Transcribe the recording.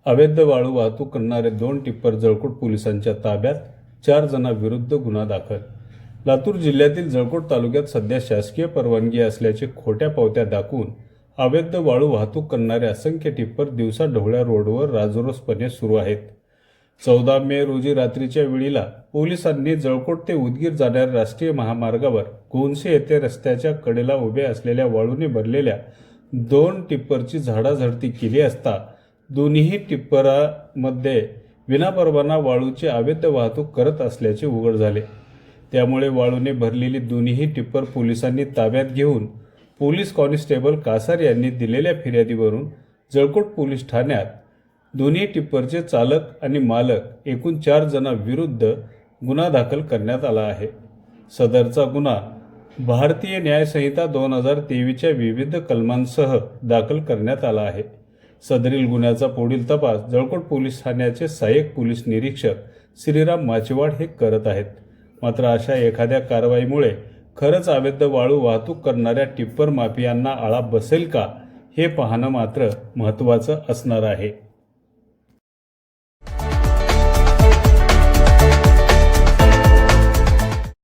अवैध वाळू वाहतूक करणारे 2 टिप्पर जळकोट पोलिसांच्या ताब्यात, 4 जणांविरुद्ध गुन्हा दाखल. लातूर जिल्ह्यातील जळकोट तालुक्यात सध्या शासकीय परवानगी असल्याचे खोट्या पावत्या दाखवून अवैध वाळू वाहतूक करणारे असंख्य टिप्पर दिवसाढवळ्या रोडवर राजरोसपणे सुरू आहेत. 14 मे रोजी रात्रीच्या वेळीला पोलिसांनी जळकोट ते उदगीर जाणाऱ्या राष्ट्रीय महामार्गावर गोंसे येथे रस्त्याच्या कडेला उभ्या असलेल्या वाळूने भरलेल्या 2 टिप्परची झाडाझडती केली असता दोन्ही टिप्परांमध्ये विनापरवाना वाळूची अवैध वाहतूक करत असल्याचे उघड झाले. त्यामुळे वाळूने भरलेली दोन्ही टिप्पर पोलिसांनी ताब्यात घेऊन पोलीस कॉन्स्टेबल कासार यांनी दिलेल्या फिर्यादीवरून जळकोट पोलीस ठाण्यात दोन्ही टिप्परचे चालक आणि मालक एकूण 4 जणांविरुद्ध गुन्हा दाखल करण्यात आला आहे. सदरचा गुन्हा भारतीय न्याय संहिता 2023च्या विविध कलमांसह दाखल करण्यात आला आहे. सदरील गुन्ह्याचा पुढील तपास जळकोट पोलीस ठाण्याचे सहाय्यक पोलीस निरीक्षक श्रीराम माचीवाड हे करत आहेत. मात्र अशा एखाद्या कारवाईमुळे खरंच अवैध वाळू वाहतूक करणाऱ्या टिप्पर माफियांना आळा बसेल का, हे पाहणं मात्र महत्त्वाचं असणार आहे.